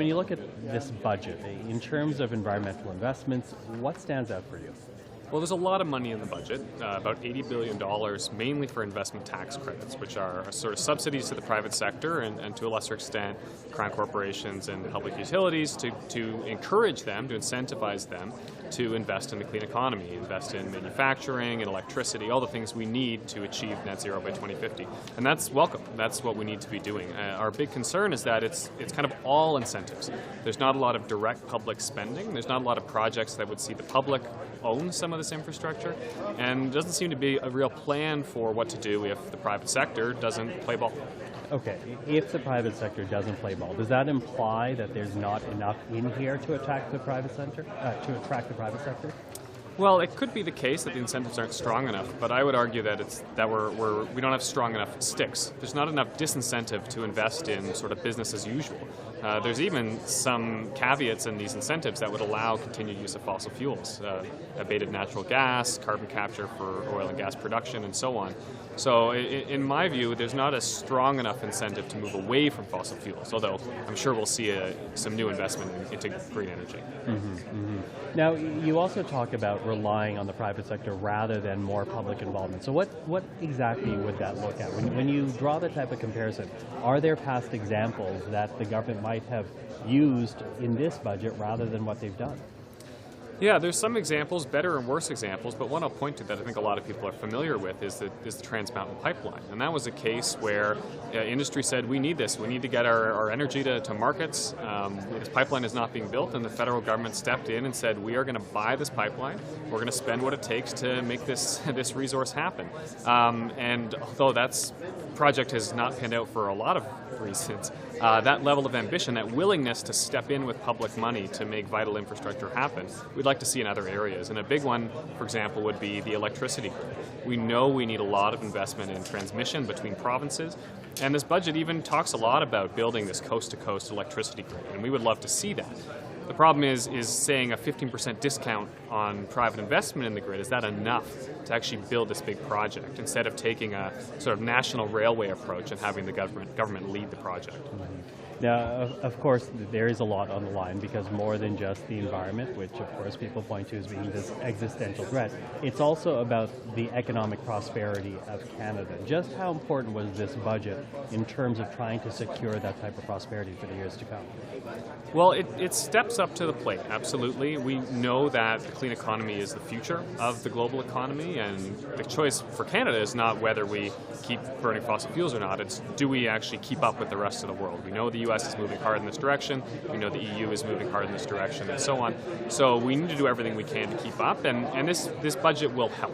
when you look at this budget, in terms of environmental investments, what stands out for you? Well, there's a lot of money in the budget, about $80 billion, mainly for investment tax credits, which are sort of subsidies to the private sector and to a lesser extent, crown corporations and public utilities to encourage them, to incentivize them to invest in the clean economy, invest in manufacturing and electricity, all the things we need to achieve net zero by 2050. And that's welcome. That's what we need to be doing. Our big concern is that it's kind of all incentives. There's not a lot of direct public spending. There's not a lot of projects that would see the public own some of this infrastructure, and doesn't seem to be a real plan for what to do if the private sector doesn't play ball. Okay, if the private sector doesn't play ball, does that imply that there's not enough in here to attract the private sector? Well, it could be the case that the incentives aren't strong enough, but I would argue that we don't have strong enough sticks. There's not enough disincentive to invest in sort of business as usual. There's even some caveats in these incentives that would allow continued use of fossil fuels, abated natural gas, carbon capture for oil and gas production, and so on. So in my view, there's not a strong enough incentive to move away from fossil fuels, although I'm sure we'll see some new investment into green energy. Now, you also talk about relying on the private sector rather than more public involvement. So what exactly would that look at? When you draw that type of comparison, are there past examples that the government might have used in this budget rather than what they've done? Yeah, there's some examples, better and worse examples, but one I'll point to that I think a lot of people are familiar with is the Trans Mountain Pipeline. And that was a case where industry said, we need this. We need to get our energy to markets. This pipeline is not being built, and the federal government stepped in and said, we are going to buy this pipeline. We're going to spend what it takes to make this resource happen. And although that project has not panned out for a lot of reasons, that level of ambition, that willingness to step in with public money to make vital infrastructure happen, we'd like to see in other areas. And a big one, for example, would be the electricity grid. We know we need a lot of investment in transmission between provinces, and this budget even talks a lot about building this coast-to-coast electricity grid, and we would love to see that. The problem is saying a 15% discount on private investment in the grid, is that enough to actually build this big project, instead of taking a sort of national railway approach and having the government lead the project? Now, of course, there is a lot on the line, because more than just the environment, which of course people point to as being this existential threat, it's also about the economic prosperity of Canada. Just how important was this budget in terms of trying to secure that type of prosperity for the years to come? Well, it steps up to the plate, absolutely. We know that the clean economy is the future of the global economy, and the choice for Canada is not whether we keep burning fossil fuels or not, it's do we actually keep up with the rest of the world. We know the U.S. is moving hard in this direction, we know the EU is moving hard in this direction, and so on. So we need to do everything we can to keep up, and this budget will help.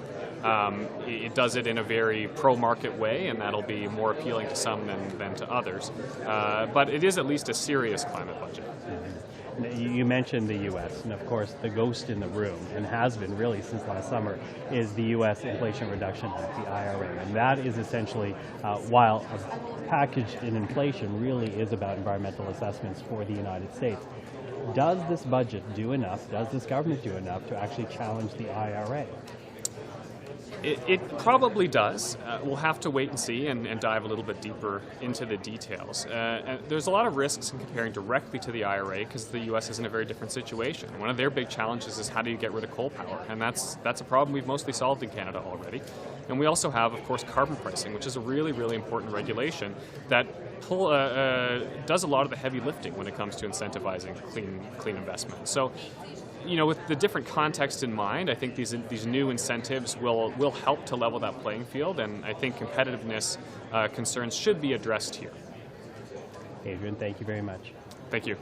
It does it in a very pro-market way, and that'll be more appealing to some than to others. But it is at least a serious climate budget. You mentioned the U.S., and of course the ghost in the room, and has been really since last summer, is the U.S. Inflation Reduction Act, the IRA. And that is essentially, while a package in inflation really is about environmental assessments for the United States, does this budget do enough, does this government do enough to actually challenge the IRA? It probably does. We'll have to wait and see and dive a little bit deeper into the details. And there's a lot of risks in comparing directly to the IRA, because the U.S. is in a very different situation. One of their big challenges is how do you get rid of coal power, and that's a problem we've mostly solved in Canada already. And we also have, of course, carbon pricing, which is a really, really important regulation that does a lot of the heavy lifting when it comes to incentivizing clean investment. So, you know, with the different context in mind, I think these new incentives will help to level that playing field, and I think competitiveness concerns should be addressed here. Hadrian, thank you very much. Thank you.